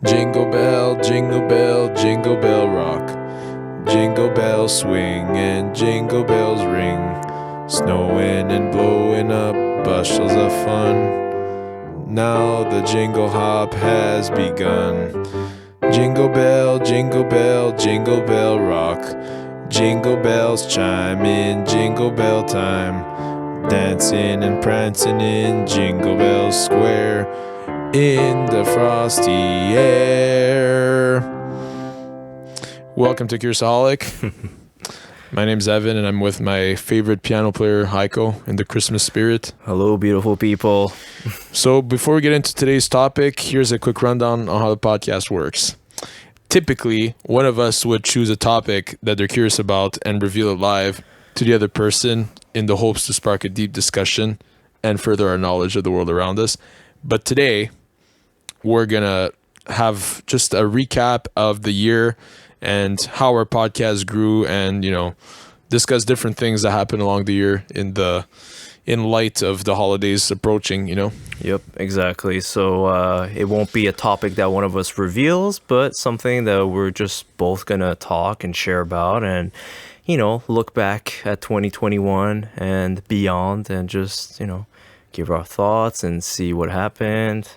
jingle bell rock. Jingle bells swing and jingle bells ring. Snowing and blowing up bushels of fun. Now the jingle hop has begun. Jingle bell rock. Jingle bells chime in jingle bell time. Dancing and prancing in Jingle Bell Square in the frosty air. Welcome to Curiousaholic. My name's Evan, and I'm with my favorite piano player, Haiko, in the Christmas spirit. Hello, beautiful people. So before we get into today's topic, here's a quick rundown on how the podcast works. Typically, one of us would choose a topic that they're curious about and reveal it live to the other person in the hopes to spark a deep discussion and further our knowledge of the world around us. But today, we're going to have just a recap of the year and how our podcast grew and, discuss different things that happened along the year in light of the holidays approaching, Yep, exactly. So it won't be a topic that one of us reveals, but something that we're just both going to talk and share about and, look back at 2021 and beyond and just, give our thoughts and see what happened,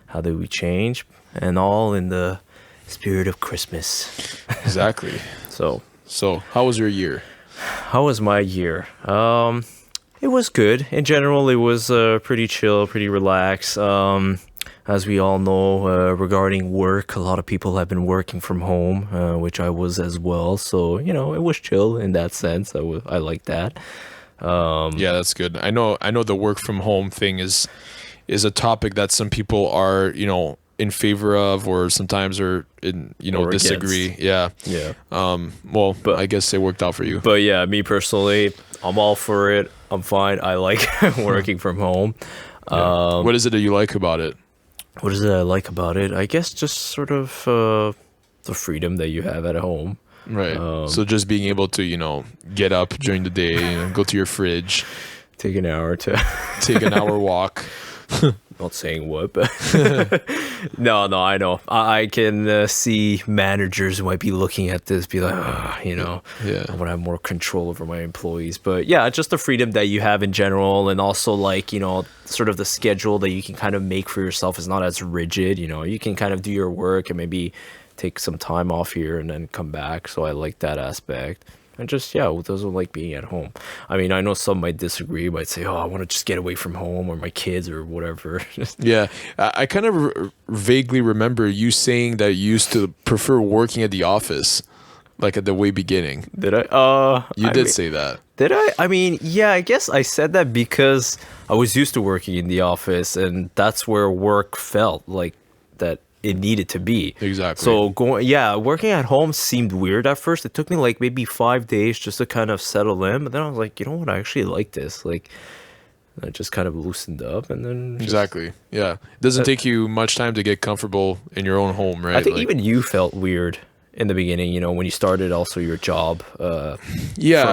how did we change, and all in the spirit of Christmas. Exactly. So how was your year? How was my year? It was good. In general, it was pretty chill, pretty relaxed. As we all know, regarding work, a lot of people have been working from home, which I was as well. So, it was chill in that sense. I like that. Yeah, that's good. I know the work from home thing is a topic that some people are, in favor of, or sometimes are in, Or disagree. against. Yeah. Yeah. I guess it worked out for you. But yeah, me personally, I'm all for it. I'm fine. I like working from home. Yeah. What is it that you like about it? What is it I like about it? I guess just sort of the freedom that you have at home. Right. So just being able to, get up during the day, go to your fridge, Take an hour to take an hour walk. not saying what, but no, I know. I can see managers who might be looking at this, be like, Yeah. I want to have more control over my employees. But yeah, just the freedom that you have in general, and also like, sort of the schedule that you can kind of make for yourself is not as rigid. You can kind of do your work and maybe take some time off here and then come back. So I like that aspect. And just, who doesn't like being at home? I mean, I know some might disagree, might say, I want to just get away from home or my kids or whatever. Yeah. I kind of vaguely remember you saying that you used to prefer working at the office, like at the way beginning. Did I? You did say that. Did I? I mean, yeah, I guess I said that because I was used to working in the office, and that's where work felt like that it needed to be. Exactly. So working at home seemed weird at first. It took me like maybe 5 days just to kind of settle in, but then I was like, you know what, I actually like this. Like, I just kind of loosened up, and then Exactly. Yeah. It doesn't take you much time to get comfortable in your own home, right? I think even you felt weird in the beginning, when you started also your job from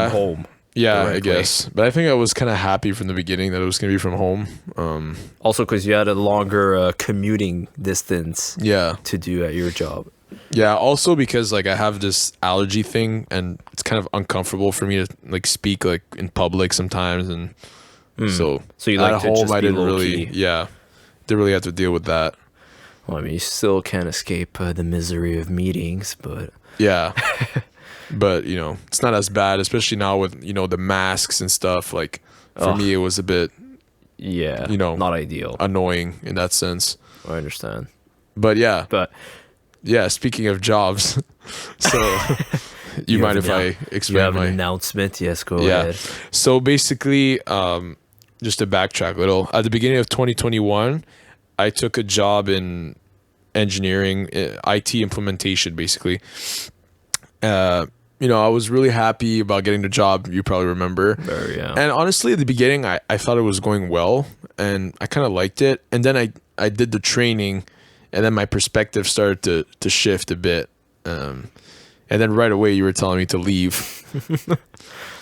home. Yeah, directly. I guess. But I think I was kind of happy from the beginning that it was going to be from home. Also because you had a longer commuting distance Yeah. to do at your job. Yeah, also because like I have this allergy thing, and it's kind of uncomfortable for me to like speak like in public sometimes, and so you at like to home just I be didn't low-key. didn't really have to deal with that. Well, I mean, you still can't escape the misery of meetings, but Yeah. But, it's not as bad, especially now with, the masks and stuff. Like, for me, it was a bit, yeah, not ideal. annoying in that sense. I understand. But, yeah. But Yeah, speaking of jobs, so you mind if I you expand have my... an announcement? Yes, go Yeah. ahead. So, basically, just to backtrack a little, at the beginning of 2021, I took a job in engineering, IT implementation, basically. I was really happy about getting the job. You probably remember. Yeah. And honestly, at the beginning, I thought it was going well, and I kind of liked it. And then I did the training, and then my perspective started to shift a bit. And then right away, you were telling me to leave.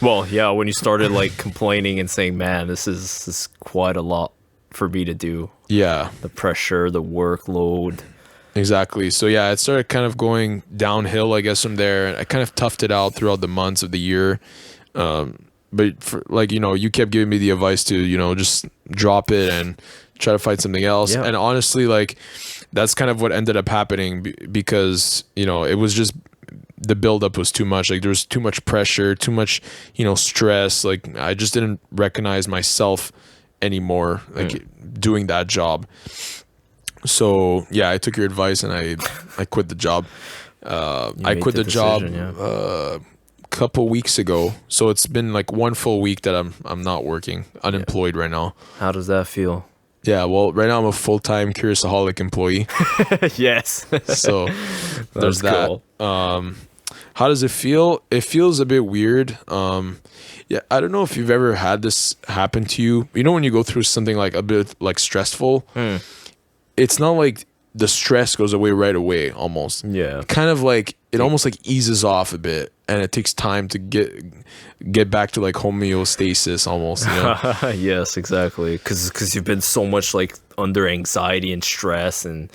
Well, yeah, when you started like complaining and saying, man, this is quite a lot for me to do. Yeah. The pressure, the workload. Exactly. So yeah, it started kind of going downhill, I guess, from there. And I kind of toughed it out throughout the months of the year. But for, like, you kept giving me the advice to, just drop it and try to find something else. Yeah. And honestly, like, that's kind of what ended up happening because, it was just the buildup was too much. Like, there was too much pressure, too much, stress. Like, I just didn't recognize myself anymore, like doing that job. So yeah, I took your advice and I quit the job. I quit the job a couple weeks ago. So it's been like one full week that I'm not working, unemployed right now. How does that feel? Yeah, well, right now I'm a full-time Curiousaholic employee. Yes. So there's that. Cool. How does it feel? It feels a bit weird. Yeah, I don't know if you've ever had this happen to you. When you go through something like a bit like stressful, it's not like the stress goes away right away almost. Yeah. Kind of like it almost like eases off a bit and it takes time to get back to like homeostasis almost, Yes, exactly. Cuz you've been so much like under anxiety and stress and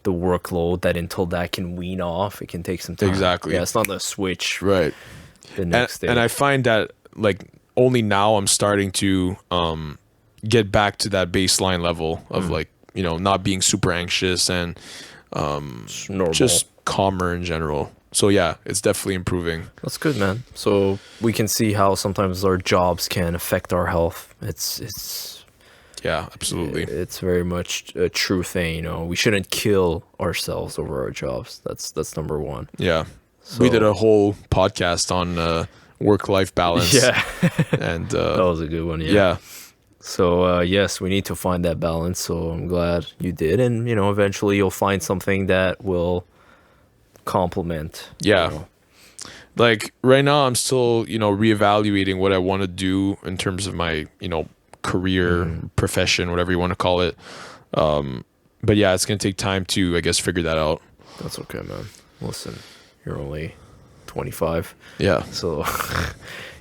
the workload that until that can wean off, it can take some time. Exactly. Yeah, it's not a switch. Right. The next day. And I find that like only now I'm starting to get back to that baseline level of like, not being super anxious and just calmer in general. So yeah, it's definitely improving. That's good, man. So we can see how sometimes our jobs can affect our health. It's yeah, absolutely. It's very much a true thing. We shouldn't kill ourselves over our jobs. That's number one. Yeah, we did a whole podcast on work-life balance. Yeah, and that was a good one. Yeah. So yes, we need to find that balance. So I'm glad you did, and eventually you'll find something that will complement. Yeah. Like right now, I'm still reevaluating what I want to do in terms of my career, profession, whatever you want to call it. But yeah, it's gonna take time to, I guess, figure that out. That's okay, man. Listen, you're only 25. Yeah. So.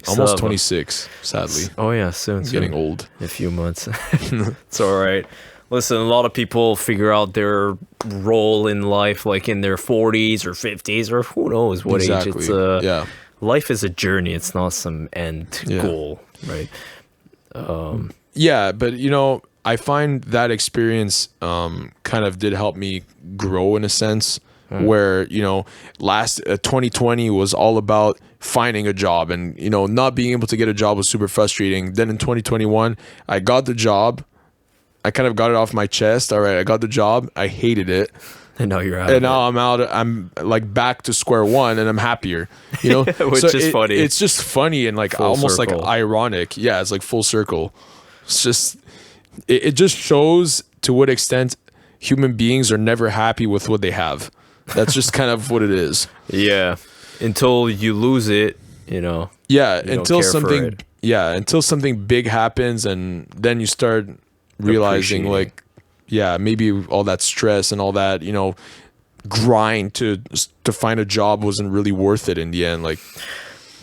Almost 26, sadly. Oh yeah, soon. Getting old. In a few months. It's all right. Listen, a lot of people figure out their role in life like in their 40s or 50s or who knows what age. It's life is a journey. It's not some end goal, right? Yeah, but I find that experience kind of did help me grow in a sense. Where 2020 was all about finding a job and not being able to get a job was super frustrating. Then in 2021 I got the job, I kind of got it off my chest. All right, I got the job, I hated it, and now you're out and now I'm like back to square one and I'm happier, Which is funny. It's just funny and like full almost circle. like ironic. Yeah, it's like full circle. It's just it just shows to what extent human beings are never happy with what they have. That's just kind of what it is. Yeah. Until you lose it, Yeah, until something big happens and then you start realizing like maybe all that stress and all that, grind to find a job wasn't really worth it in the end. Like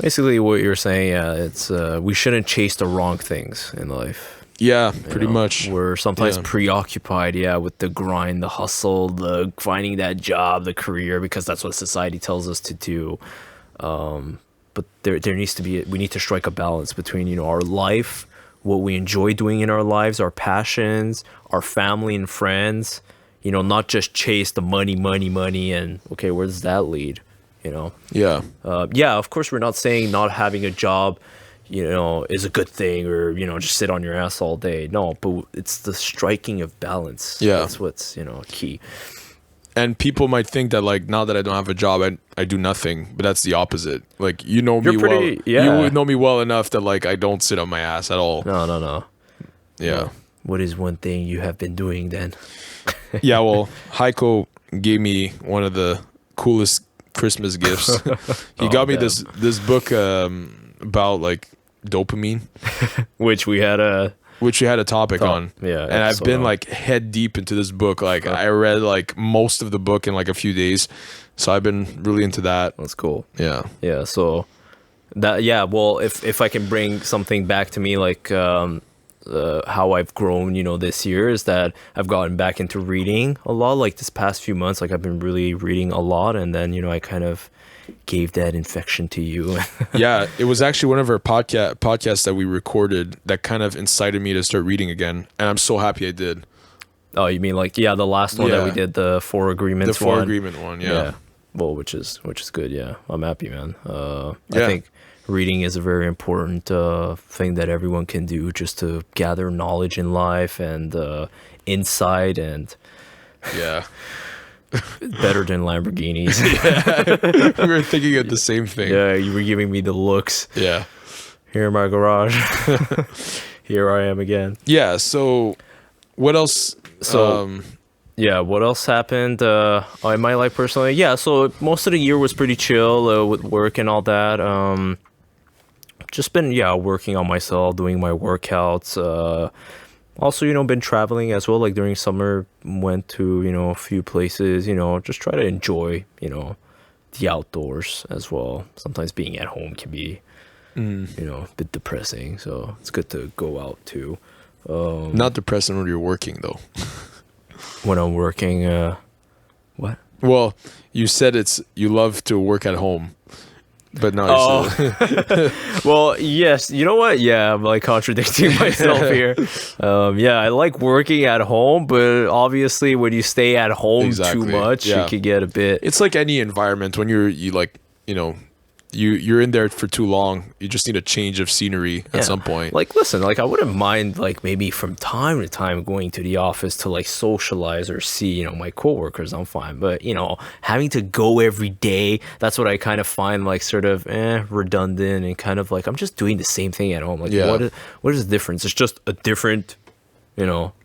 basically what you're saying, it's we shouldn't chase the wrong things in life. Yeah, pretty much. We're sometimes preoccupied, with the grind, the hustle, the finding that job, the career, because that's what society tells us to do. But there needs to be, we need to strike a balance between, our life, what we enjoy doing in our lives, our passions, our family and friends, not just chase the money, and okay, where does that lead? Yeah. Of course, we're not saying not having a job is a good thing or, just sit on your ass all day. No, but it's the striking of balance. Yeah. That's what's, key. And people might think that like now that I don't have a job, I do nothing, but that's the opposite. Like you know me well. You know me well enough that like I don't sit on my ass at all. No. Yeah. Well, what is one thing you have been doing then? Yeah, well, Heiko gave me one of the coolest Christmas gifts. He got me this book about like dopamine, which we had a topic on. Yeah, and I've been like head deep into this book. Like I read like most of the book in like a few days, so I've been really into that. That's cool. Yeah. So that well, if I can bring something back to me, like how I've grown, this year is that I've gotten back into reading a lot. Like this past few months, like I've been really reading a lot, and then I kind of gave that infection to you. Yeah, it was actually one of our podcasts that we recorded that kind of incited me to start reading again, and I'm so happy I did. Oh, you mean like the last one that we did, the Four Agreements one? The Four Agreement one, yeah. Well, which is good. Yeah, I'm happy, man. I think reading is a very important thing that everyone can do just to gather knowledge in life and insight and better than Lamborghinis. We were thinking of the same thing. Yeah, you were giving me the looks. Yeah. Here in my garage. Here I am again. Yeah, so what else? What else happened in my life personally? Yeah, so most of the year was pretty chill with work and all that. Just been, working on myself, doing my workouts. Also, been traveling as well. Like during summer, went to, a few places, just try to enjoy, the outdoors as well. Sometimes being at home can be, a bit depressing. So it's good to go out too. Not depressing when you're working, though. When I'm working, what? Well, you said you love to work at home, but now well, yes. You know what? Yeah, I'm like contradicting myself here. I like working at home, but obviously when you stay at home too much, it can get a bit. It's like any environment when you're in there for too long. You just need a change of scenery at some point. Like, listen, like I wouldn't mind like maybe from time to time going to the office to like socialize or see, my coworkers. I'm fine, but having to go every day, that's what I kind of find like sort of redundant and kind of like I'm just doing the same thing at home. Like, what is the difference? It's just a different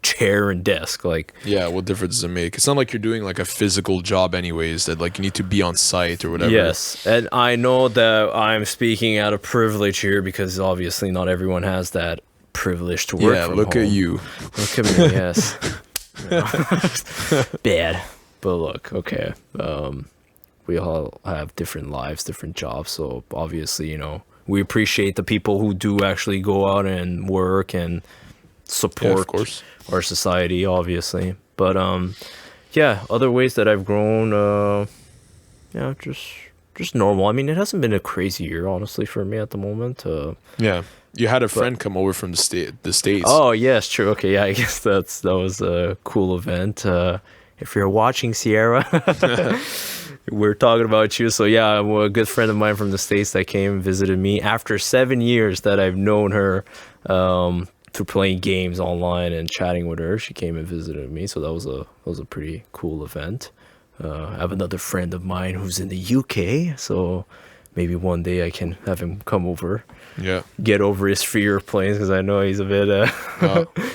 chair and desk. Like, what difference does it make? It's not like you're doing like a physical job anyways that like you need to be on site or whatever. Yes, and I know that I'm speaking out of privilege here because obviously not everyone has that privilege to work from look home. at you. Look at me, yes. Bad. But look, okay. We all have different lives, different jobs, so obviously, we appreciate the people who do actually go out and work and support of course. Our society, obviously. But other ways that I've grown, just normal. I mean, it hasn't been a crazy year, honestly, for me at the moment. You had a friend come over from the States. Oh yes, true. Okay, yeah, I guess that was a cool event. If you're watching, Sierra, we're talking about you. So yeah, a good friend of mine from the States that came and visited me after 7 years that I've known her. Through playing games online and chatting with her, she came and visited me, so that was a pretty cool event. I have another friend of mine who's in the UK, so maybe one day I can have him come over. Yeah, get over his fear of planes because I know he's a bit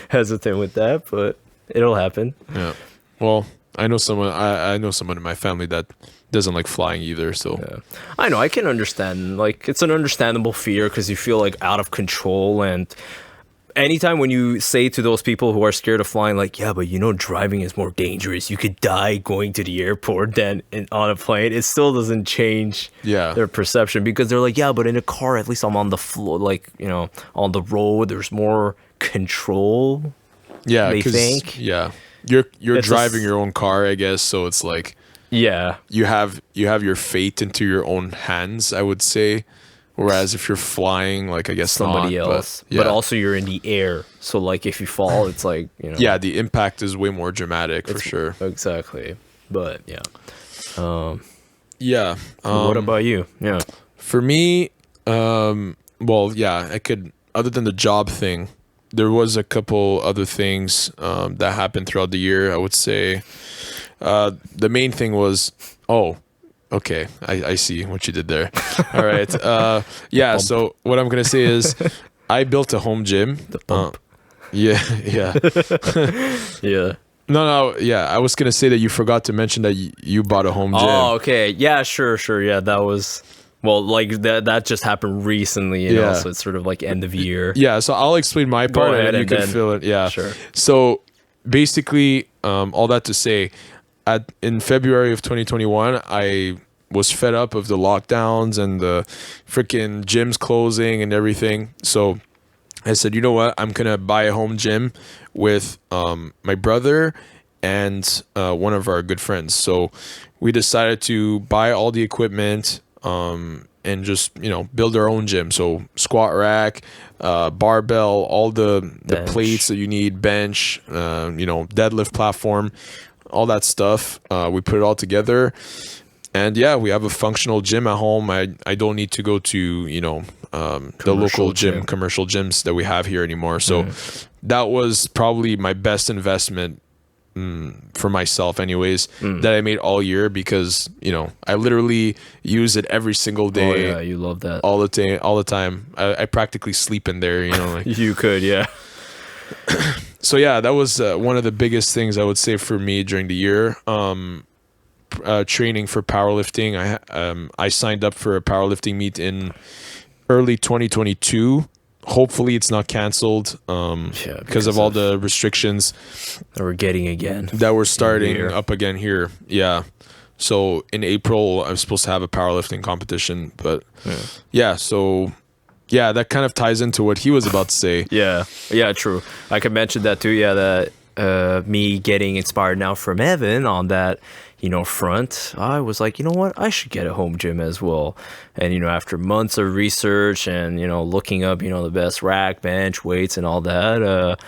hesitant with that, but it'll happen. Yeah. Well, I know someone. I know someone in my family that doesn't like flying either. So I know I can understand. Like it's an understandable fear because you feel like out of control and. Anytime when you say to those people who are scared of flying, like, yeah, but driving is more dangerous. You could die going to the airport than on a plane. It still doesn't change their perception because they're like, yeah, but in a car, at least I'm on the floor, like, on the road. There's more control. Yeah, they think. Yeah, you're driving your own car, I guess. So it's like, you have your fate into your own hands, I would say. Whereas if you're flying, like I guess somebody else, but also you're in the air, so like if you fall, it's like the impact is way more dramatic for sure. Exactly, but what about you? Yeah, for me, I could. Other than the job thing, there was a couple other things that happened throughout the year. I would say the main thing was okay, I see what you did there. All right. So what I'm going to say is I built a home gym. The pump. Yeah. No, yeah. I was going to say that you forgot to mention that you bought a home gym. Oh, okay. Yeah, sure. Yeah, that was... Well, like that just happened recently, so it's sort of like end of year. Yeah, so I'll explain my part and you can fill it. Yeah, sure. So basically, all that to say... in February of 2021, I was fed up of the lockdowns and the freaking gyms closing and everything. So I said, you know what? I'm gonna buy a home gym with my brother and one of our good friends. So we decided to buy all the equipment and just build our own gym. So squat rack, barbell, all the Bench. plates that you need, bench, deadlift platform, all that stuff. We put it all together. And yeah, we have a functional gym at home. I don't need to go to, the local gym, commercial gyms that we have here anymore. So that was probably my best investment for myself anyways, that I made all year because, I literally use it every single day. Oh, yeah, you love that. All the time. I practically sleep in there, like. You could, yeah. So yeah, that was one of the biggest things I would say for me during the year. Training for powerlifting. I signed up for a powerlifting meet in early 2022. Hopefully it's not canceled because of all the restrictions that we're getting again. That we're starting up again here. Yeah. So in April I'm supposed to have a powerlifting competition, but that kind of ties into what he was about to say. Yeah, true. I could mention that too. Yeah, that me getting inspired now from Evan on that front, I was like, you know what, I should get a home gym as well. And after months of research and looking up the best rack, bench, weights and all that,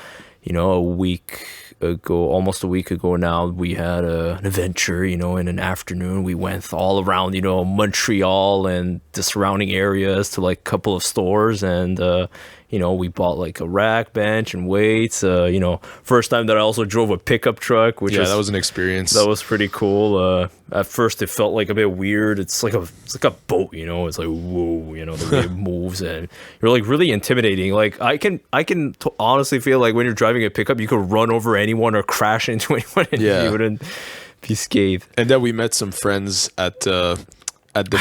almost a week ago now, we had an adventure, in an afternoon. We went all around, Montreal and the surrounding areas to like a couple of stores, and we bought like a rack, bench, and weights. First time that I also drove a pickup truck, which that was an experience. That was pretty cool. At first, it felt like a bit weird. It's like a boat, It's like whoa, the way it moves, and you're like really intimidating. Like I can honestly feel like when you're driving a pickup, you could run over anyone or crash into anyone, and you wouldn't be scathed. And then we met some friends at the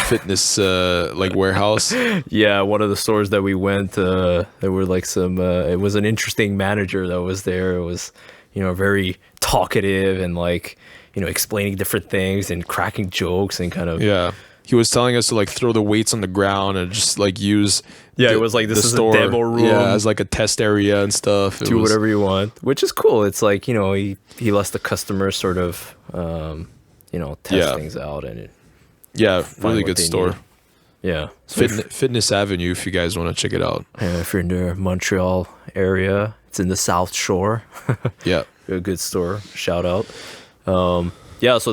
fitness warehouse. Yeah, one of the stores that we went, there were like some it was an interesting manager that was there. It was very talkative and like explaining different things and cracking jokes and kind of he was telling us to like throw the weights on the ground and just like use it was like this is a demo room as like a test area and stuff. Do whatever you want, which is cool. It's like he lets the customers sort of test things out and really good store. Need. Yeah. So Fitness Avenue, if you guys want to check it out. If you're in the Montreal area, it's in the South Shore. Yeah. A good store. Shout out. So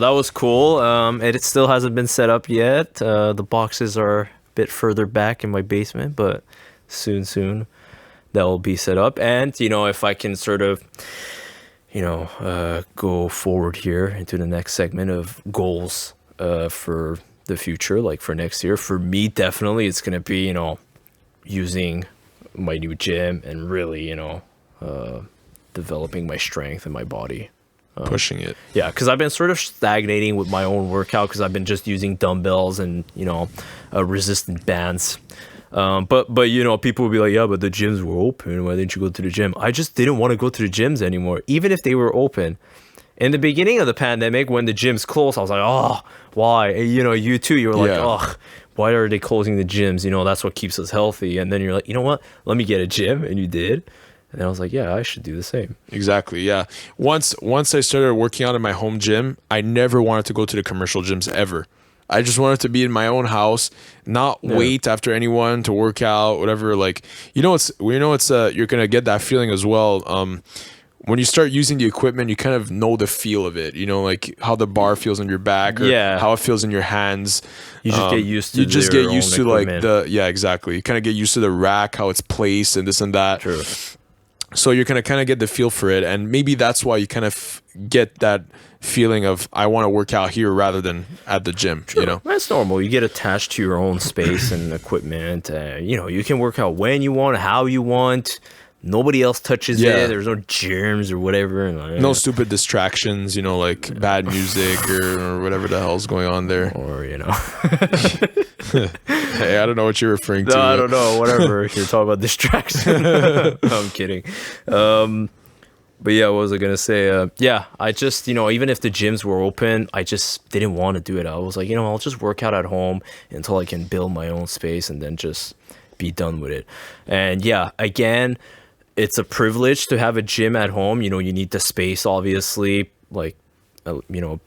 that was cool. It still hasn't been set up yet. The boxes are a bit further back in my basement, but soon that will be set up. And, if I can sort of, go forward here into the next segment of goals for the future, like for next year, for me definitely it's going to be using my new gym and really developing my strength in my body, pushing it, because I've been sort of stagnating with my own workout because I've been just using dumbbells and resistant bands, but people will be like, yeah, but the gyms were open, why didn't you go to the gym? I just didn't want to go to the gyms anymore, even if they were open. In the beginning of the pandemic, when the gyms closed, I was like, oh, why? You too, you were like, oh, why are they closing the gyms? That's what keeps us healthy. And then you're like, you know what? Let me get a gym. And you did. And then I was like, yeah, I should do the same. Exactly, yeah. Once I started working out in my home gym, I never wanted to go to the commercial gyms ever. I just wanted to be in my own house, not wait after anyone to work out, whatever. Like, you're going to get that feeling as well. When you start using the equipment, you kind of know the feel of it, like how the bar feels on your back or how it feels in your hands. You just get used to like exactly. You kind of get used to the rack, how it's placed and this and that. True. So you're going to kind of get the feel for it. And maybe that's why you kind of get that feeling of, I want to work out here rather than at the gym. Sure. That's normal. You get attached to your own space and equipment. You can work out when you want, how you want. Nobody else touches it. There's no germs or whatever. No stupid distractions, like bad music or whatever the hell's going on there. Or, Hey, I don't know what you're referring to. No, I don't know. Whatever. You're talking about distraction. No, I'm kidding. But yeah, what was I going to say? I just, even if the gyms were open, I just didn't want to do it. I was like, I'll just work out at home until I can build my own space and then just be done with it. And yeah, again, it's a privilege to have a gym at home. You need the space, obviously, like,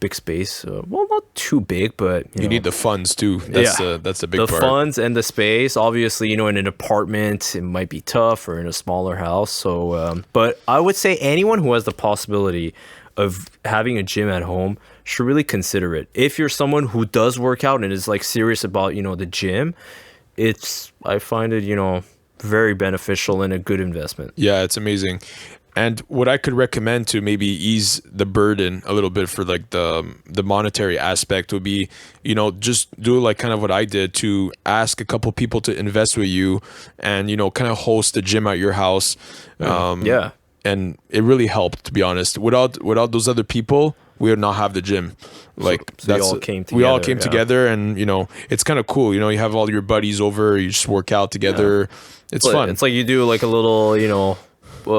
big space. Well, not too big, but you need the funds too. That's the big the part. funds and the space. Obviously, in an apartment, it might be tough, or in a smaller house. So, but I would say anyone who has the possibility of having a gym at home should really consider it. If you're someone who does work out and is like serious about, the gym, I find it, very beneficial and a good investment. Yeah, it's amazing. And what I could recommend to maybe ease the burden a little bit for like the monetary aspect would be, just do like kind of what I did, to ask a couple people to invest with you and, kind of host a gym at your house. Yeah. And it really helped, to be honest. Without those other people, we would not have the gym. Like so we all came together. We all came together, and it's kind of cool. You have all your buddies over, you just work out together. Yeah. It's fun. It's like you do like a little,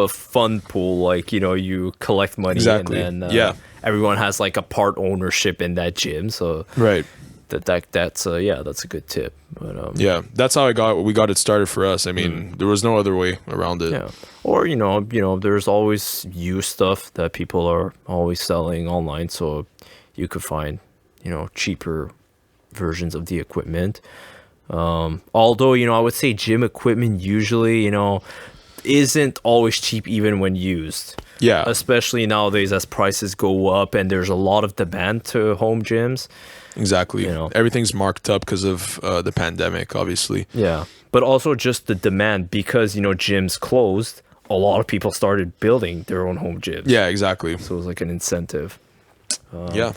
fun pool. Like you collect money, exactly. And then everyone has like a part ownership in that gym. So right. That's a good tip. But yeah, that's how we got it started for us. I mean, there was no other way around it. Yeah. Or there's always used stuff that people are always selling online, so you could find cheaper versions of the equipment. Although I would say gym equipment usually isn't always cheap even when used. Yeah, especially nowadays as prices go up and there's a lot of demand to home gyms. Exactly. Everything's marked up because of the pandemic, obviously. Yeah. But also just the demand, because, gyms closed, a lot of people started building their own home gyms. Yeah, exactly. So it was like an incentive. Yeah.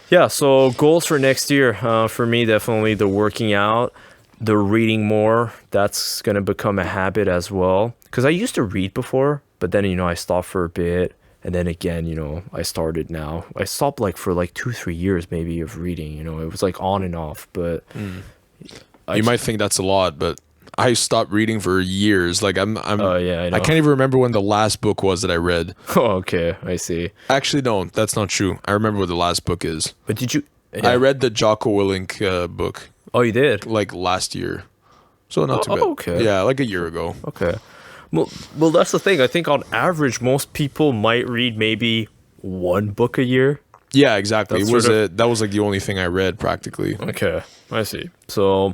Yeah. So goals for next year, for me, definitely the working out, the reading more. That's going to become a habit as well. Because I used to read before, but then, I stopped for a bit. And then again, I started now. I stopped for 2-3 years maybe of reading. It was like on and off. But you might think that's a lot, but I stopped reading for years. Like I can't even remember when the last book was that I read. Oh, okay, I see. Actually, no, that's not true. I remember what the last book is. But did you? Yeah. I read the Jocko Willink book. Oh, you did? Like last year, so not too bad. Okay. Yeah, like a year ago. Okay. Well, that's the thing. I think on average, most people might read maybe one book a year. Yeah, exactly. That was like the only thing I read practically. Okay, I see. So,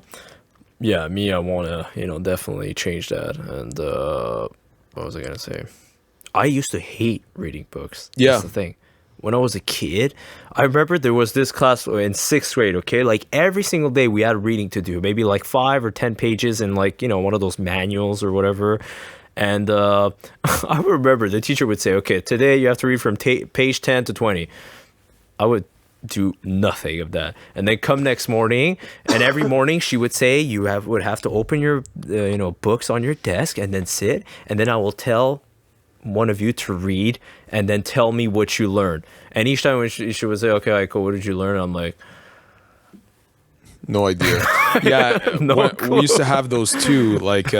yeah, I want to, definitely change that. And what was I gonna say? I used to hate reading books. Yeah, that's the thing. When I was a kid, I remember there was this class in 6th grade, okay? Like every single day we had reading to do, maybe like 5 or 10 pages in one of those manuals or whatever. And I remember the teacher would say, okay, today you have to read from page 10 to 20. I would do nothing of that. And then come next morning, and every morning she would say would have to open your books on your desk and then sit, and then I will tell one of you to read and then tell me what you learned. And each time when she would say, okay, Aiko, what did you learn? I'm like, no idea. Yeah, we used to have those too, like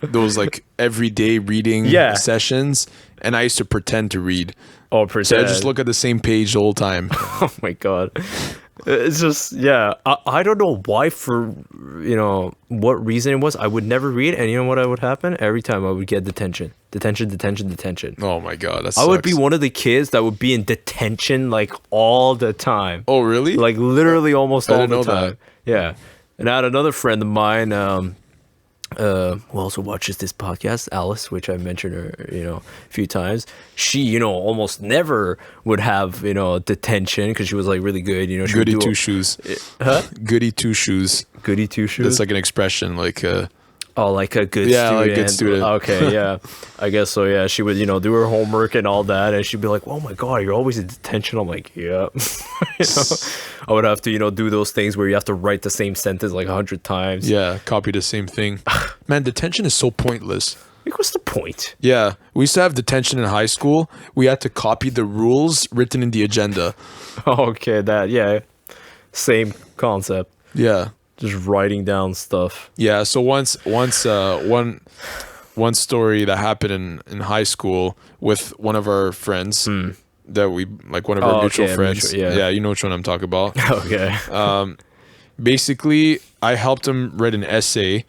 those like everyday reading sessions, and I used to pretend to read. Oh, pretend. So I just look at the same page the whole time. Oh my god, it's just I don't know why, for what reason it was. I would never read, and you know what would happen? Every time I would get detention. Oh my god, that sucks. I would be one of the kids that would be in detention like all the time. Oh really? Like literally almost all the time. That. Yeah. And I had another friend of mine who also watches this podcast, Alice, which I mentioned her, a few times. She, almost never would have, detention because she was like really good. She goody two shoes. Huh? Goody two shoes. Goody two shoes. That's like an expression, like. Like a good student. Yeah, like a good student. Okay, yeah. I guess so, yeah. She would, do her homework and all that, and she'd be like, oh my god, you're always in detention. I'm like, yeah. I would have to, do those things where you have to write the same sentence like 100 times. Yeah, copy the same thing. Man, detention is so pointless. Like, what's the point? Yeah, we used to have detention in high school. We had to copy the rules written in the agenda. Okay, same concept. Yeah. Just writing down stuff. Yeah, so one story that happened in high school with one of our friends that we like, one of our mutual friends. Yeah, you know which one I'm talking about. Okay. Basically, I helped him write an essay,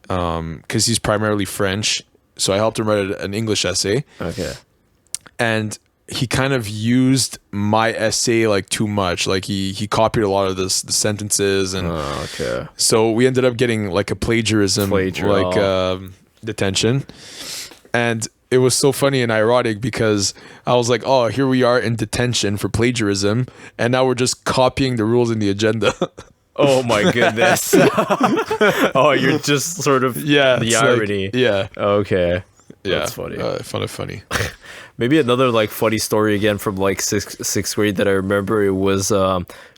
because he's primarily French. So I helped him write an English essay. Okay. And he kind of used my essay like too much. Like he copied a lot of the sentences, and Okay. so we ended up getting like a plagiarism detention. And it was so funny and ironic because I was like, oh, here we are in detention for plagiarism, and now we're just copying the rules in the agenda. Oh my goodness. Oh, you're just sort of the irony. Like, yeah. Okay. Yeah. That's funny. Funny. Maybe another like funny story again from like sixth grade that I remember. It was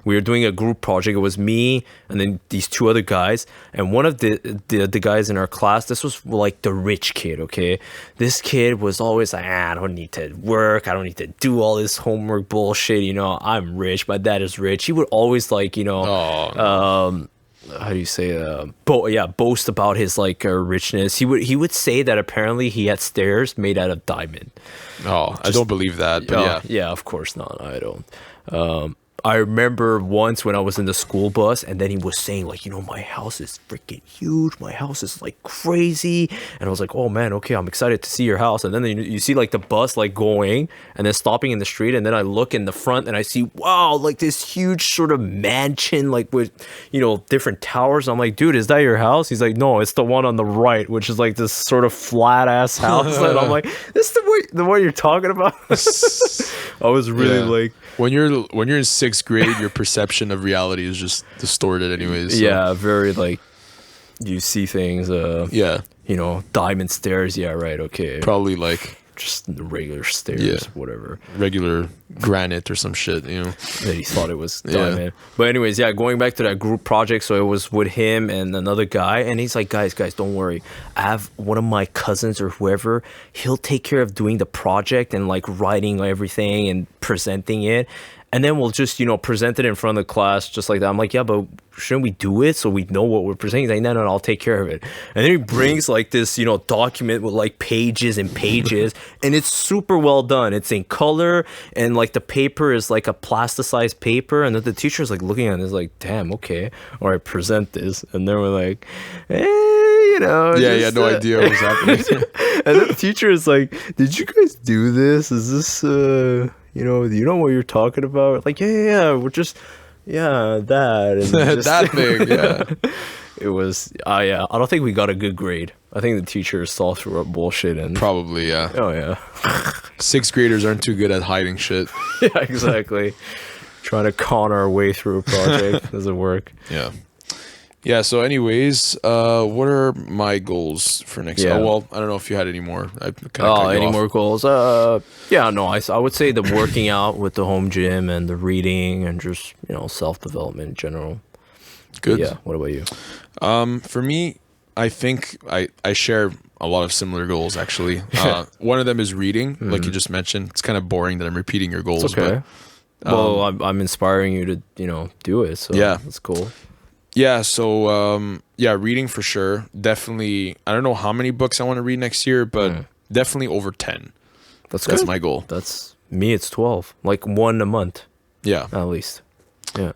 we were doing a group project. It was me and then these two other guys, and one of the guys in our class. This was like the rich kid. Okay, this kid was always like, I don't need to work. I don't need to do all this homework bullshit. You know, I'm rich. My dad is rich. He would always like, you know, how do you say boast about his like richness. He would say that apparently he had stairs made out of diamond. I don't believe that, but yeah, of course not. I don't. I remember once when I was in the school bus, and then he was saying like, you know, my house is freaking huge. My house is like crazy. And I was like, oh man, okay, I'm excited to see your house. And then you see like the bus like going and then stopping in the street. And then I look in the front and I see, wow, like this huge sort of mansion, like with, you know, different towers. I'm like, dude, is that your house? He's like, no, it's the one on the right, which is like this sort of flat ass house. And I'm like, this is the one you're talking about? I was really like, when you're in sixth grade, your perception of reality is just distorted anyways. So. Yeah, very like you see things you know, diamond stairs, yeah, right, okay. Probably like just regular stairs, whatever. Regular granite or some shit, you know. That he thought it was diamond. But anyways, going back to that group project, so it was with him and another guy, and he's like, guys, don't worry. I have one of my cousins or whoever, he'll take care of doing the project and like writing everything and presenting it. And then we'll just, you know, present it in front of the class just like that. I'm like, yeah, but shouldn't we do it so we know what we're presenting? He's like, no, I'll take care of it. And then he brings like this, you know, document with like pages and pages, and it's super well done. It's in color, and like the paper is like a plasticized paper. And then the teacher's like looking at it, is like, damn, okay, all right, present this. And then we're like, hey, you know, he had no idea what was happening. And then the teacher is like, did you guys do this? Is this you know, do you know what you're talking about? Like, yeah, we're just, that. And just, that thing, yeah. It was, I don't think we got a good grade. I think the teacher saw through our bullshit. And probably, yeah. Oh, yeah. Sixth graders aren't too good at hiding shit. Yeah, exactly. Trying to con our way through a project doesn't work. Yeah. Yeah, so anyways, what are my goals for next year? Well, I don't know if you had any more. Any more goals? I would say the working out with the home gym and the reading and just, you know, self-development in general. Good. Yeah, what about you? For me, I think I share a lot of similar goals, actually. One of them is reading, like you just mentioned. It's kind of boring that I'm repeating your goals. It's okay. But, well, I'm inspiring you to, you know, do it, so that's cool. Yeah, so reading for sure. Definitely, I don't know how many books I want to read next year, but definitely over 10. That's my goal. That's me, it's 12. Like one a month. Yeah. At least. Yeah.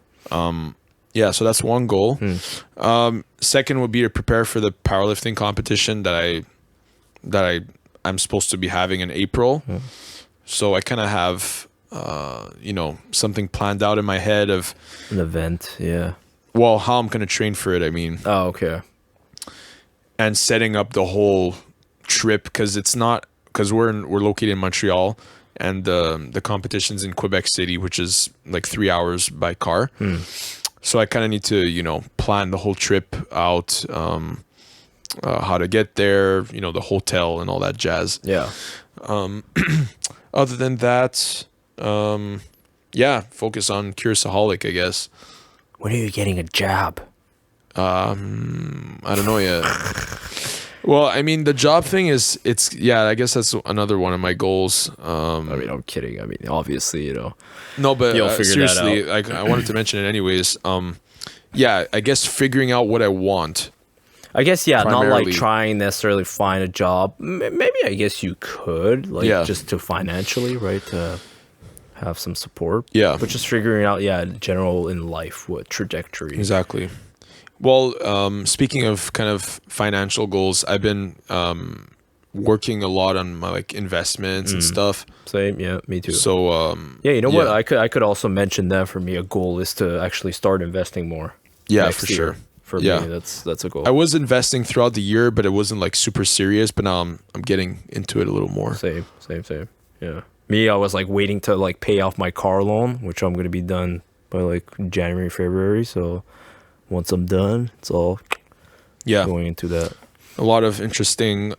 So that's one goal. Second would be to prepare for the powerlifting competition that I'm supposed to be having in April. So I kind of have you know, something planned out in my head of an event, well, how I'm going to train for it, I mean. Oh, okay. And setting up the whole trip, because we're located in Montreal, and the competition's in Quebec City, which is like 3 hours by car. So I kind of need to, you know, plan the whole trip out, how to get there, you know, the hotel and all that jazz. Yeah. Other than that, focus on Curiousaholic, I guess. When are you getting a job? I don't know yet. Well, I mean, the job thing I guess that's another one of my goals. I mean, I'm kidding. I mean, obviously, you know. No, but seriously, like, I wanted to mention it anyways. I guess figuring out what I want. I guess, not like trying necessarily find a job. Maybe I guess you could, like, just to financially, right? Have some support. Yeah. But just figuring out, general in life, what trajectory. Exactly. Well, speaking of kind of financial goals, I've been working a lot on my like investments and stuff. Same, yeah, me too. So Yeah, you know what? I could also mention that for me, a goal is to actually start investing more. yeah, next for year. sure. For Yeah. me, that's a goal. I was investing throughout the year, but it wasn't like super serious. But now I'm getting into it a little more. Same. Yeah. Me, I was like waiting to like pay off my car loan, which I'm gonna be done by like January, February. So once I'm done, it's all Yeah, going into that. a lot of interesting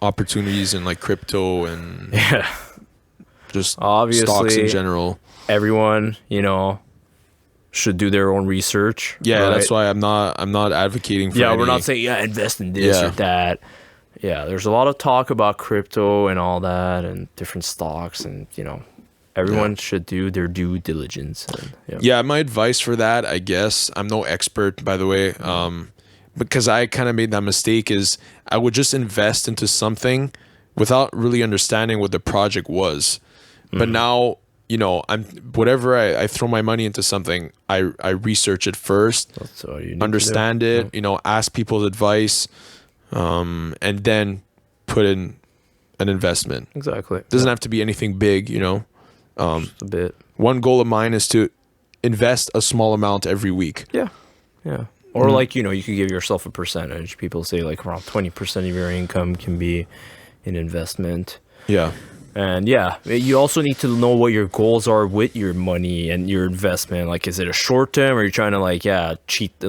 opportunities in like crypto and Yeah. just Obviously, stocks in general. everyone, should do their own research. Yeah, right? that's why I'm not advocating for Yeah, we're any- not saying invest in this Yeah. or that. Yeah, there's a lot of talk about crypto and all that and different stocks and everyone should do their due diligence. And, Yeah, my advice for that, I guess, I'm no expert, by the way, because I kind of made that mistake, is I would just invest into something without really understanding what the project was. But now, I'm whatever I throw my money into something, I research it first, That's all you need to understand do. it, ask people's advice, and then put in an investment. Exactly. Doesn't have to be anything big, Just a bit. One goal of mine is to invest a small amount every week. Yeah. Yeah. Or like, you could give yourself a percentage. People say like around 20% of your income can be an investment. Yeah. And yeah, you also need to know what your goals are with your money and your investment. Like, is it a short term, or are you trying to not cheat,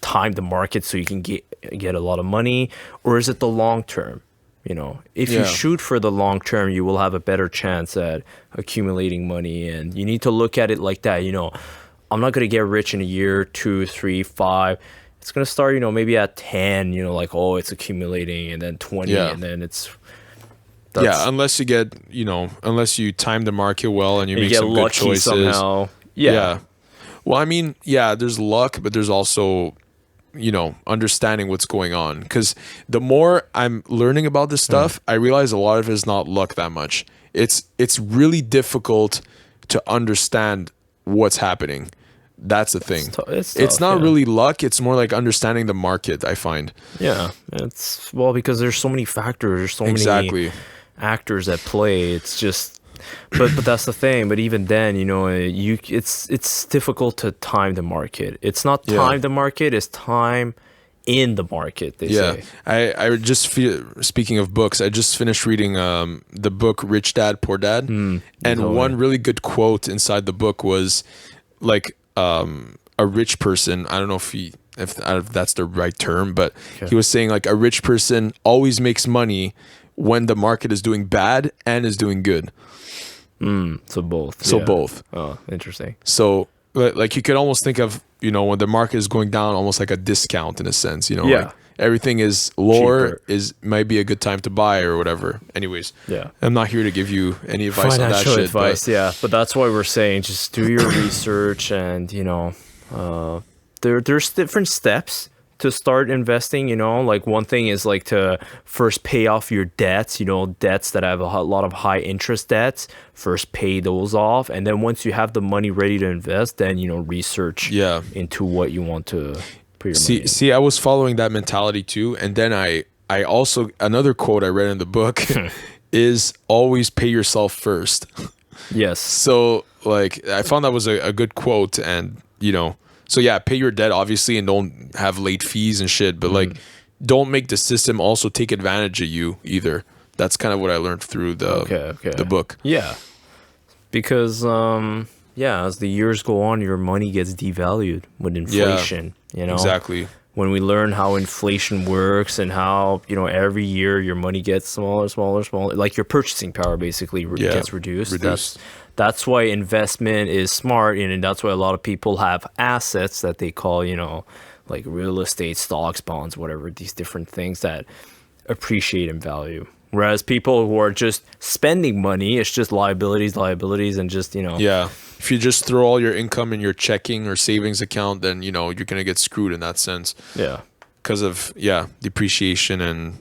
time the market so you can get a lot of money, or is it the long term? If you Yeah. shoot for the long term, you will have a better chance at accumulating money, and you need to look at it like that. I'm not gonna get rich in a year, 2, 3, 5. It's gonna start, maybe at 10. Like, oh, it's accumulating, and then 20, Yeah. and then it's. Yeah, unless unless you time the market well and you make get some good lucky choices. somehow. Yeah. Well, I mean, yeah, there's luck, but there's also, understanding what's going on. Because the more I'm learning about this stuff, I realize a lot of it is not luck that much. It's really difficult to understand what's happening. That's the thing. It's It's tough, not yeah. really luck. It's more like understanding the market, I find. Yeah, it's because there's so many factors, there's so Exactly. many actors at play. It's just, but that's the thing. But even then, it's difficult to time the market. It's not time the market; it's time in the market. They say. I just feel, speaking of books, I just finished reading the book Rich Dad Poor Dad, and one really good quote inside the book was like a rich person. I don't know if that's the right term, but he was saying like a rich person always makes money when the market is doing bad and is doing good. So both. So yeah. both. Oh, interesting. So like you could almost think of, when the market is going down, almost like a discount in a sense, Yeah. like everything is lower, Cheaper. might be a good time to buy or whatever. Anyways, Yeah. I'm not here to give you any advice on that Financial shit. advice, yeah. But that's why we're saying just do your research, and there's different steps to start investing. Like one thing is like to first pay off your debts. Debts that have a lot of high interest debts. First pay those off, and then once you have the money ready to invest, then research Yeah. into what you want to put your money in. See, I was following that mentality too, and then I also, another quote I read in the book is always pay yourself first. Yes. So like I found that was a good quote, and so yeah, pay your debt obviously, and don't have late fees and shit, but like don't make the system also take advantage of you either. That's kind of what I learned through the book. Yeah. Because as the years go on, your money gets devalued with inflation. Exactly. When we learn how inflation works and how every year your money gets smaller, like your purchasing power basically gets reduced. That's why investment is smart, and that's why a lot of people have assets that they call like real estate, stocks, bonds, whatever, these different things that appreciate in value. Whereas people who are just spending money, it's just liabilities, and just Yeah. If you just throw all your income in your checking or savings account, then you're gonna get screwed in that sense. Yeah. Because of depreciation and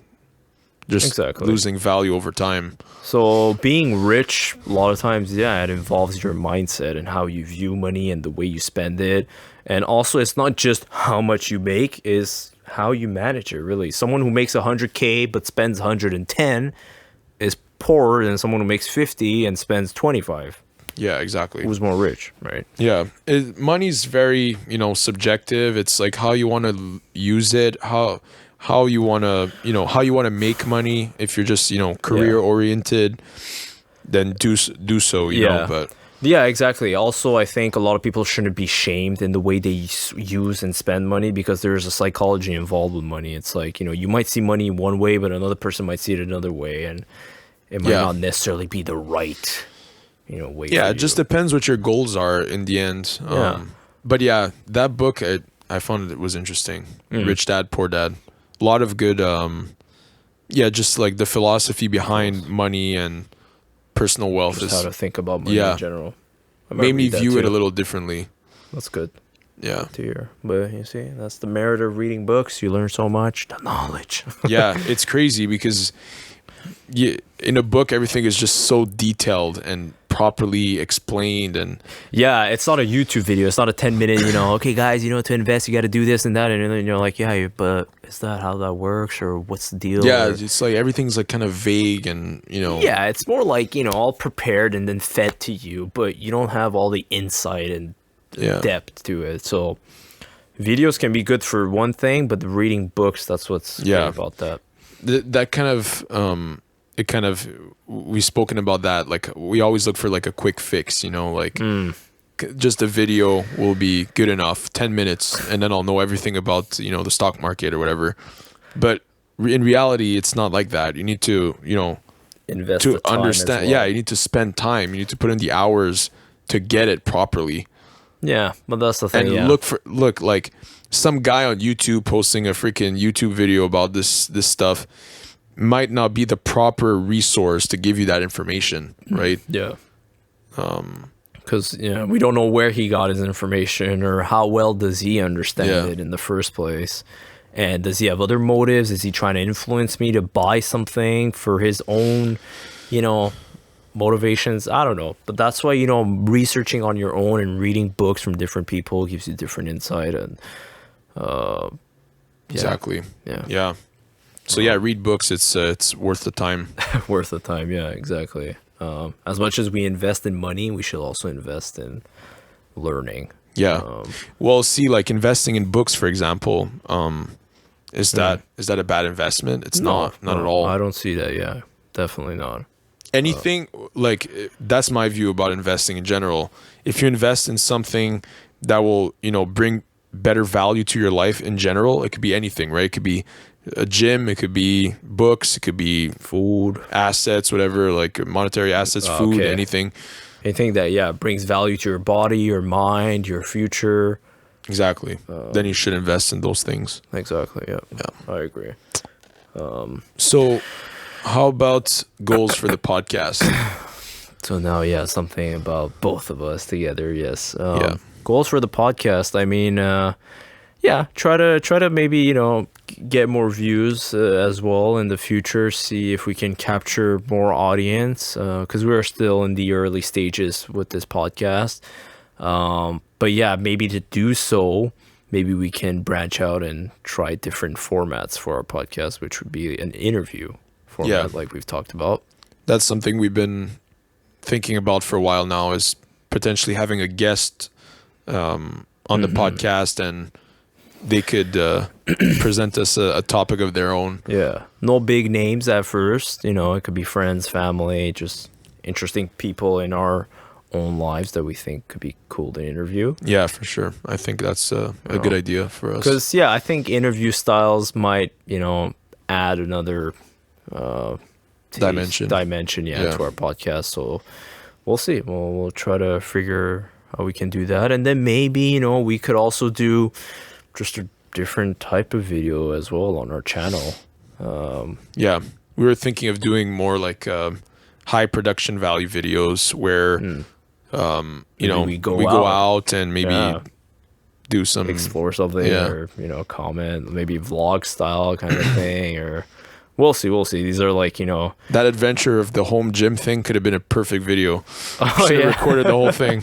just Exactly. losing value over time. So being rich, a lot of times, yeah, it involves your mindset and how you view money and the way you spend it. And also, it's not just how much you make, is how you manage it, really. Someone who makes 100K but spends 110 is poorer than someone who makes 50 and spends 25. Yeah, exactly. Who's more rich, right? Yeah, money's very, subjective. It's like how you want to use it, how you want to, how you want to make money. If you're just, career oriented, then do so, you know. But yeah, exactly. Also, I think a lot of people shouldn't be shamed in the way they use and spend money, because there's a psychology involved with money. It's like, you might see money one way, but another person might see it another way, and it might not necessarily be the right way. Yeah, it just depends what your goals are in the end. But yeah, that book, I found it was interesting. Rich Dad, Poor Dad. A lot of good, just like the philosophy behind money and personal wealth. Just how to think about money in general. Made me view it a little differently. That's good. Yeah. To hear. But you see, that's the merit of reading books. You learn so much. The knowledge. Yeah, it's crazy because in a book, everything is just so detailed and properly explained. And yeah, it's not a YouTube video. It's not a 10-minute, okay, guys, to invest, you got to do this and that. And then you're like, yeah, but is that how that works? Or what's the deal? Yeah, it's like everything's like kind of vague and, Yeah, it's more like, all prepared and then fed to you, but you don't have all the insight and depth to it. So videos can be good for one thing, but reading books, that's what's good about that. That kind of, we've spoken about that. Like we always look for like a quick fix, just a video will be good enough, 10 minutes, and then I'll know everything about, the stock market or whatever. But in reality, it's not like that. You need to, invest to the time understand. as well. Yeah, you need to spend time. You need to put in the hours to get it properly. Yeah, but that's the thing. And look like some guy on YouTube posting a freaking YouTube video about this stuff might not be the proper resource to give you that information, right? Yeah. Because we don't know where he got his information or how well does he understand it in the first place. And does he have other motives? Is he trying to influence me to buy something for his own, motivations? I don't know. But that's why, researching on your own and reading books from different people gives you different insight. And exactly. Yeah. So read books. It's worth the time. Worth the time. Yeah, exactly. As much as we invest in money, we should also invest in learning. Yeah. Well, see, like investing in books, for example, is that a bad investment? It's not at all. I don't see that. Yeah, definitely not. Anything like that's my view about investing in general. If you invest in something that will, bring better value to your life in general, it could be anything, right? It could be a gym, it could be books, it could be food, assets, whatever, like monetary assets, food, anything. Anything that brings value to your body, your mind, your future. Exactly. Then you should invest in those things. Exactly. Yeah. I agree. So how about goals for the podcast? So now, something about both of us together. Yes. Goals for the podcast. I mean, try to maybe, get more views as well in the future. See if we can capture more audience, because we're still in the early stages with this podcast. But maybe to do so, maybe we can branch out and try different formats for our podcast, which would be an interview format like we've talked about. That's something we've been thinking about for a while now, is potentially having a guest on the podcast, and they could present us a topic of their own. Yeah. No big names at first. It could be friends, family, just interesting people in our own lives that we think could be cool to interview. Yeah, for sure. I think that's a good idea for us. Because, I think interview styles might, add another dimension, to our podcast. So we'll see. We'll try to figure how we can do that. And then maybe, we could also do just a different type of video as well on our channel. We were thinking of doing more like high production value videos where we go out and maybe do some explore something or comment, maybe vlog style kind of thing, or We'll see. These are like, That adventure of the home gym thing could have been a perfect video. Oh, Should have yeah. recorded the whole thing.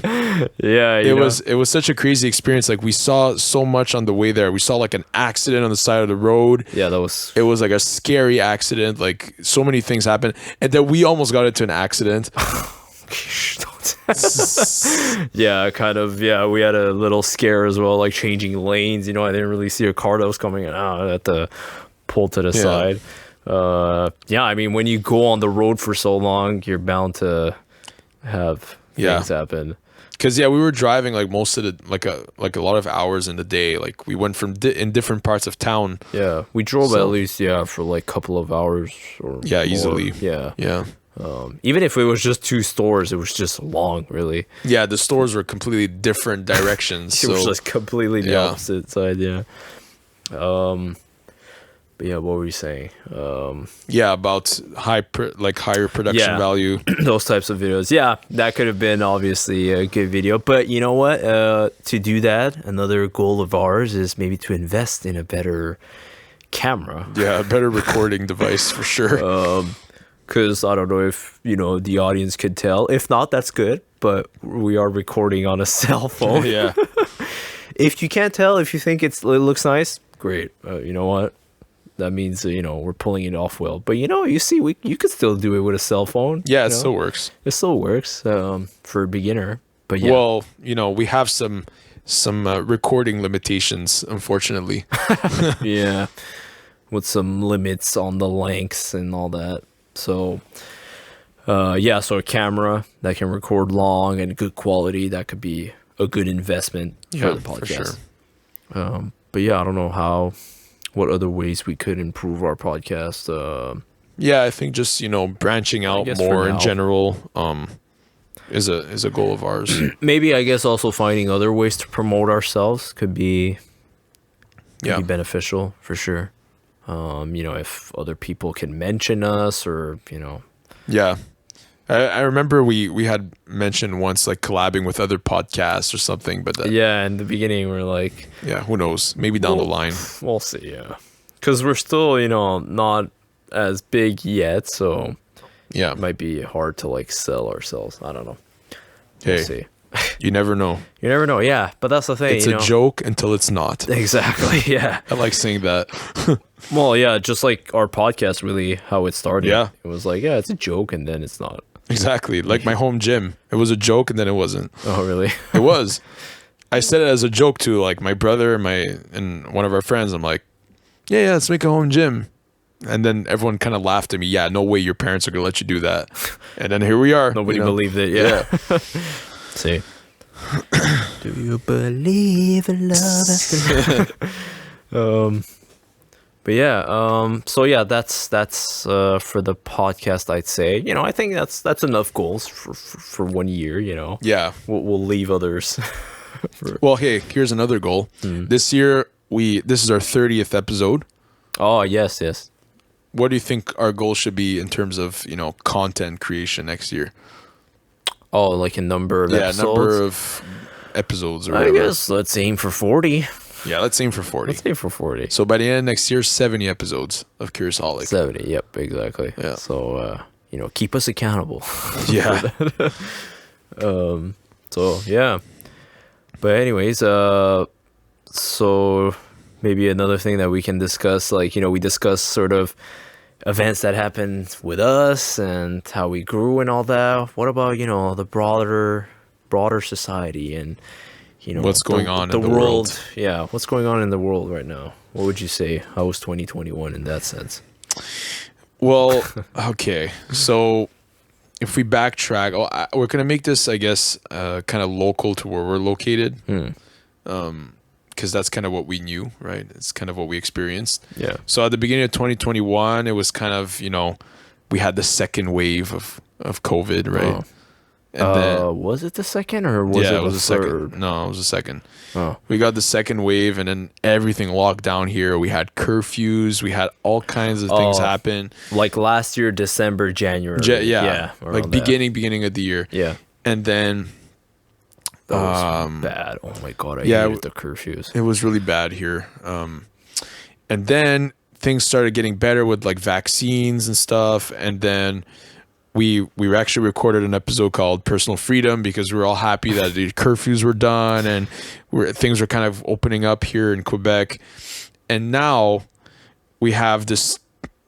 Yeah, It was such a crazy experience. Like we saw so much on the way there. We saw like an accident on the side of the road. Yeah, that was. It was like a scary accident. Like so many things happened, and then we almost got into an accident. Yeah, kind of. Yeah, we had a little scare as well, like changing lanes. I didn't really see a car that was coming in. I had to pull to the side. Yeah, I mean, when you go on the road for so long, you're bound to have things happen. Because we were driving like most of the like a lot of hours in the day. Like we went from in different parts of town. Yeah, we drove at least for like a couple of hours or more. Easily. Yeah. Even if it was just 2 stores, it was just long, really. Yeah, the stores were completely different directions. It was just completely the opposite side. Yeah. But yeah, what were you saying? About higher production value. Those types of videos. Yeah, that could have been obviously a good video. But you know what? To do that, another goal of ours is maybe to invest in a better camera. Yeah, a better recording device for sure. Because I don't know if, the audience could tell. If not, that's good. But we are recording on a cell phone. Yeah. If you can't tell, if you think it looks nice, great. You know what? That means, we're pulling it off well. But, you see, you could still do it with a cell phone. Yeah, it still works. It still works for a beginner. But yeah. Well, we have some recording limitations, unfortunately. Yeah. With some limits on the lengths and all that. So, so a camera that can record long and good quality, that could be a good investment for the podcast. For sure. But yeah, I don't know what other ways we could improve our podcast. I think just, branching out more in general is a goal of ours. Maybe, I guess, also finding other ways to promote ourselves could be beneficial for sure. If other people can mention us or, Yeah. I remember we had mentioned once like collabing with other podcasts or something, but in the beginning we're like, who knows? Maybe down the line. We'll see, yeah. Because we're still, not as big yet, so it might be hard to like sell ourselves. I don't know. We'll see. You never know. You never know, yeah. But that's the thing. It's a joke until it's not. Exactly, yeah. I like saying that. Well, yeah, just like our podcast, really, how it started. Yeah. It was like, it's a joke, and then it's not. Exactly. Like my home gym. It was a joke, and then it wasn't. Oh, really? It was. I said it as a joke to like my brother and one of our friends. I'm like, yeah, let's make a home gym. And then everyone kind of laughed at me. Yeah, no way your parents are going to let you do that. And then here we are. Nobody believed it, yeah. See. Do you believe in love? But yeah, so yeah, that's for the podcast, I'd say. I think that's enough goals for 1 year. Yeah, we'll leave others. Well, hey, here's another goal. This year this is our 30th episode. Oh yes. What do you think our goal should be in terms of content creation next year? Oh, like a number of episodes? Yeah, number of episodes or whatever. I guess let's aim for 40. Yeah, let's aim for 40. Let's aim for 40. So by the end of next year, 70 episodes of Curiousaholic. 70, yep, exactly. Yeah. So, keep us accountable. Yeah. So, yeah. But anyways, so maybe another thing that we can discuss, like, we discuss sort of events that happened with us and how we grew and all that. What about, the broader society and, what's going on in the world? Yeah, what's going on in the world right now? What would you say? How was 2021 in that sense? Well, okay. So if we backtrack, we're going to make this, I guess, kind of local to where we're located. Because that's kind of what we knew, right? It's kind of what we experienced. Yeah. So at the beginning of 2021, it was kind of, we had the second wave of COVID, right? Oh. And then, was it the second or was it the third? Second. No, it was the second. Oh. We got the second wave and then everything locked down here. We had curfews. We had all kinds of things happen. Like last year, December, January. Yeah. Like beginning of the year. Yeah. And then... That was bad. Oh my God, I hated the curfews. It was really bad here. And then things started getting better with like vaccines and stuff, and then we actually recorded an episode called Personal Freedom because we were all happy that the curfews were done and things were kind of opening up here in Quebec. And now we have this,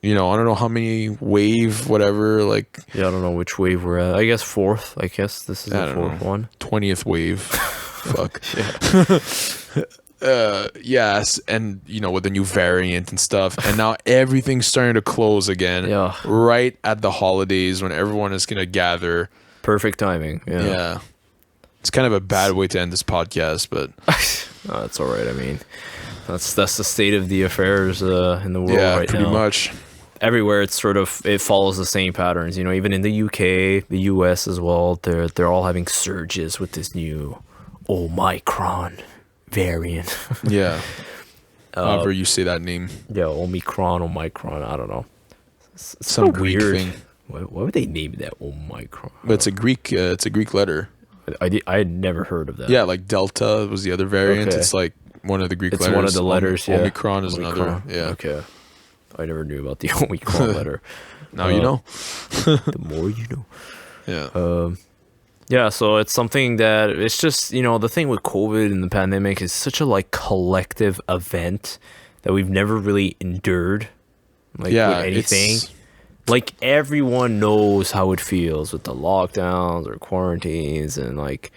I don't know how many wave, whatever, like. Yeah, I don't know which wave we're at. I guess 4th. I guess this is the 4th one. 20th wave. Fuck. Yes, and with the new variant and stuff, and now everything's starting to close again. Yeah. Right at the holidays when everyone is gonna gather. Perfect timing. Yeah. It's kind of a bad way to end this podcast, but that's all right. I mean, that's the state of the affairs in the world right now. Pretty much. Everywhere it follows the same patterns. Even in the UK, the US as well, they're all having surges with this new Omicron variant. Yeah. However you say that name. Yeah, Omicron, I don't know. It's some Greek weird thing. Why would they name that Omicron? But it's a Greek letter. I had never heard of that. Yeah, like Delta was the other variant. Okay. It's like one of the Greek letters. It's one of the letters, yeah. Omicron is another. Yeah. Okay. I never knew about the Omicron letter. Now you know. The more you know. Yeah. Yeah, so it's something that it's just, the thing with COVID and the pandemic is such a like collective event that we've never really endured with anything. Like everyone knows how it feels with the lockdowns or quarantines and like,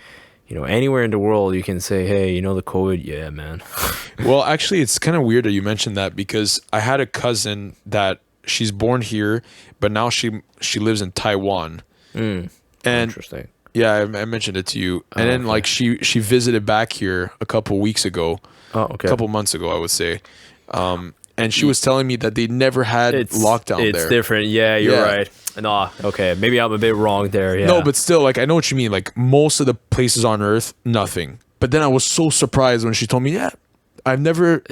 anywhere in the world you can say, hey, the COVID, yeah, man. Well, actually, it's kind of weird that you mentioned that because I had a cousin that she's born here, but now she lives in Taiwan. And interesting. Yeah, I mentioned it to you. And then like she visited back here a couple weeks ago. Oh, okay. A couple months ago, I would say. And she was telling me that they never had lockdown there. It's different. Yeah, you're right. No, okay. Maybe I'm a bit wrong there. Yeah. No, but still, like, I know what you mean. Like, most of the places on Earth, nothing. But then I was so surprised when she told me, this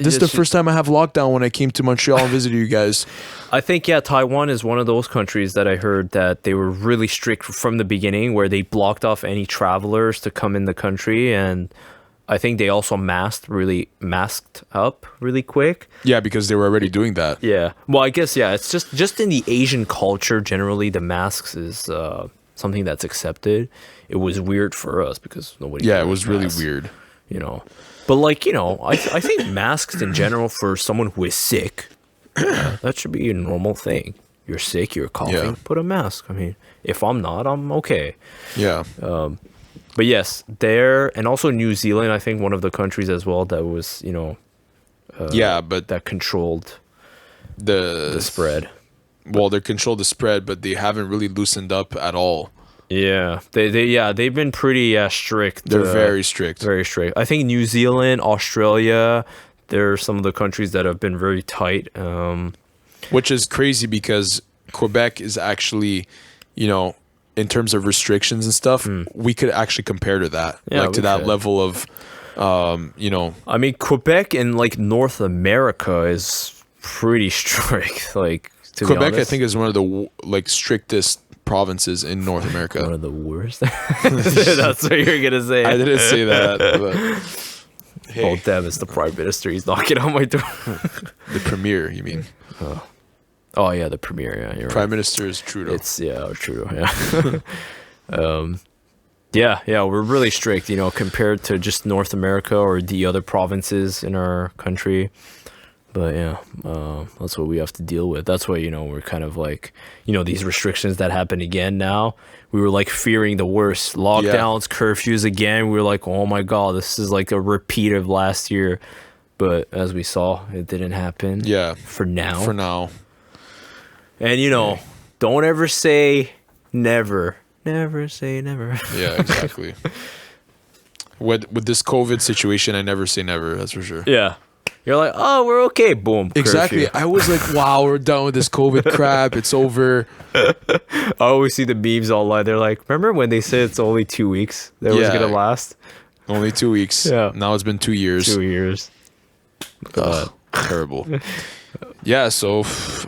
is the first time I have lockdown when I came to Montreal and visited you guys. I think, Taiwan is one of those countries that I heard that they were really strict from the beginning where they blocked off any travelers to come in the country. And I think they also masked up really quick. Yeah, because they were already doing that. Yeah. Well, I guess, it's just in the Asian culture, generally, the masks is something that's accepted. It was weird for us because nobody. Yeah, it was really weird. But like, I think masks in general for someone who is sick, that should be a normal thing. You're sick, you're coughing, put a mask. I mean, if I'm not, I'm okay. Yeah. But yes, there, and also New Zealand, I think one of the countries as well that was, but that controlled the spread. Well, they controlled the spread, but they haven't really loosened up at all. Yeah, they've been pretty strict. They're very strict. Very strict. I think New Zealand, Australia, they're some of the countries that have been very tight. Which is crazy because Quebec is actually, in terms of restrictions and stuff, we could actually compare to that, to that level of, I mean, Quebec in like North America is pretty strict. Like Quebec, I think, is one of the strictest provinces in North America. One of the worst. That's what you're gonna say. I didn't say that. But, hey. Oh damn! It's the Prime Minister. He's knocking on my door. The Premier, you mean? Oh yeah, the Premier. Yeah, you're Prime Minister is Trudeau. It's Trudeau. Yeah. Yeah, we're really strict. Compared to just North America or the other provinces in our country. But that's what we have to deal with. That's why, we're kind of like, these restrictions that happen again now. We were like fearing the worst. Lockdowns, curfews again. We were like, oh my God, this is like a repeat of last year. But as we saw, it didn't happen. Yeah. For now. And, don't ever say never. Never say never. Yeah, exactly. With this COVID situation, I never say never. That's for sure. Yeah. You're like, oh, we're okay. Boom. Exactly. Curfew. I was like, wow, we're done with this COVID crap. It's over. I always see the memes online. They're like, remember when they said it's only 2 weeks that was going to last? Only 2 weeks. Yeah. Now it's been 2 years. 2 years. Terrible. Yeah, so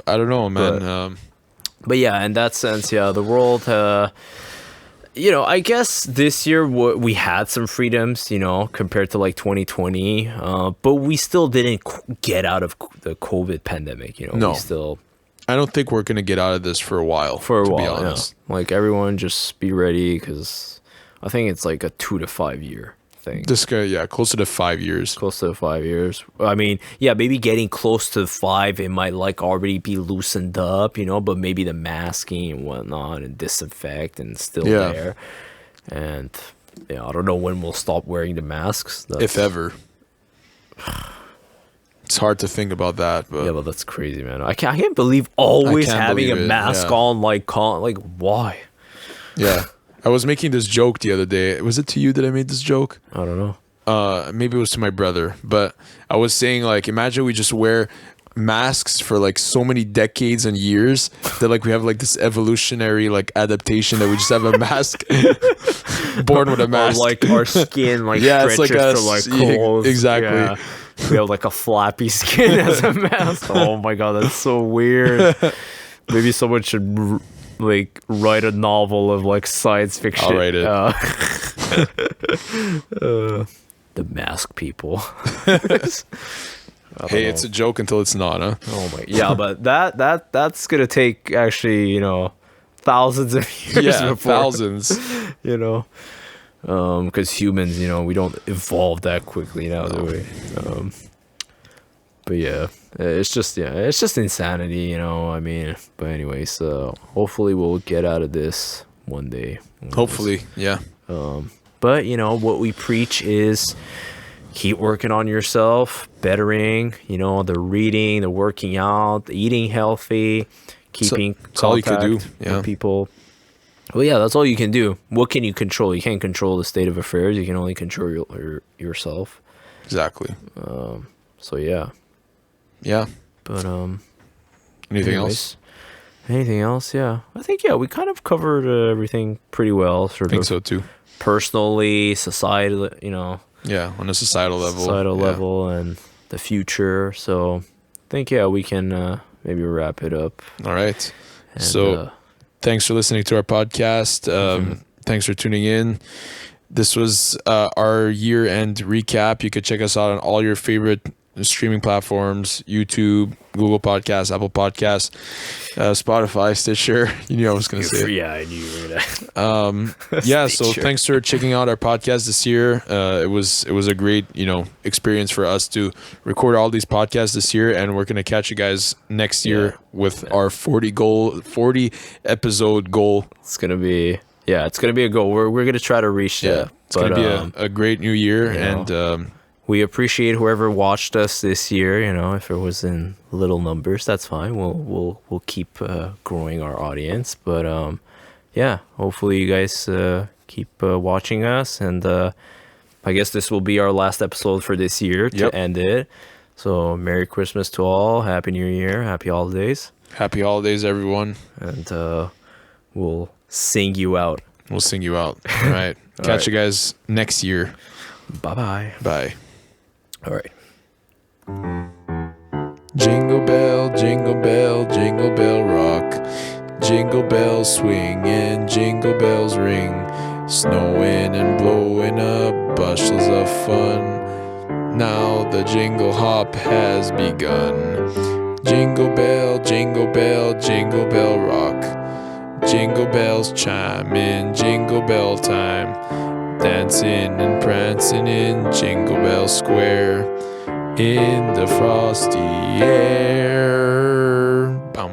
I don't know, man. But yeah, in that sense, the world, I guess this year we had some freedoms, compared to like 2020, but we still didn't get out of the COVID pandemic. No. We still. I don't think we're gonna get out of this for a while. To be honest, Like everyone, just be ready because I think it's like a 2 to 5 year thing. this guy, closer to 5 years. Close to 5 years. I mean, yeah, maybe getting close to 5, it might like already be loosened up, but maybe the masking and whatnot and disinfect and still there. And I don't know when we'll stop wearing the masks. If ever. It's hard to think about that, but yeah, but that's crazy, man. I can't believe always having a mask on, like why? Yeah. I was making this joke the other day. Was it to you that I made this joke? I don't know. Maybe it was to my brother, but I was saying, like, imagine we just wear masks for like so many decades and years that like we have like this evolutionary like adaptation that we just have a mask. Born with a mask. Or like our skin like stretches it's like to like clothes. Exactly. Yeah. We have like a flappy skin as a mask. Oh my god, that's so weird. Maybe someone should like write a novel of like science fiction. I'll write it. The mask people. Hey, it's a joke until it's not, huh? Oh my, yeah, but that's gonna take actually thousands of years. Yeah, before, thousands. Because humans, we don't evolve that quickly now, do we? But yeah, it's just insanity, I mean, but anyway, so hopefully we'll get out of this one day. Hopefully, yeah. But what we preach is keep working on yourself, bettering, the reading, the working out, the eating healthy, keeping that's all you contact could do. with people. Well, yeah, that's all you can do. What can you control? You can't control the state of affairs. You can only control yourself. Exactly. So yeah. Yeah. But anything else? Anything else? Yeah. I think we kind of covered everything pretty well. I think so too. Personally, society, Yeah, on a societal level. Level and the future. So I think we can maybe wrap it up. All right. And, so thanks for listening to our podcast. Thanks for tuning in. This was our year-end recap. You could check us out on all your favorite streaming platforms: YouTube, Google Podcasts, Apple Podcasts, Spotify, Stitcher. You knew I was going to say it. Yeah, I knew you were going to. Yeah, so thanks for checking out our podcast this year. It was a great, experience for us to record all these podcasts this year, and we're going to catch you guys next year with our 40 episode goal. It's going to be a goal. We're going to try to reach that. It's going to be a great new year, and we appreciate whoever watched us this year. If it was in little numbers, that's fine. We'll keep growing our audience. But hopefully you guys keep watching us. And I guess this will be our last episode for this year to end it. So Merry Christmas to all. Happy New Year. Happy holidays. Happy holidays, everyone. And we'll sing you out. All right. Catch you guys next year. Bye-bye. Bye. All right. Jingle bell, jingle bell, jingle bell rock. Jingle bells swing and jingle bells ring. Snowing and blowing up bushels of fun. Now the jingle hop has begun. Jingle bell, jingle bell, jingle bell rock. Jingle bells chime in jingle bell time. Dancing and prancing in Jingle Bell Square in the frosty air. Bum.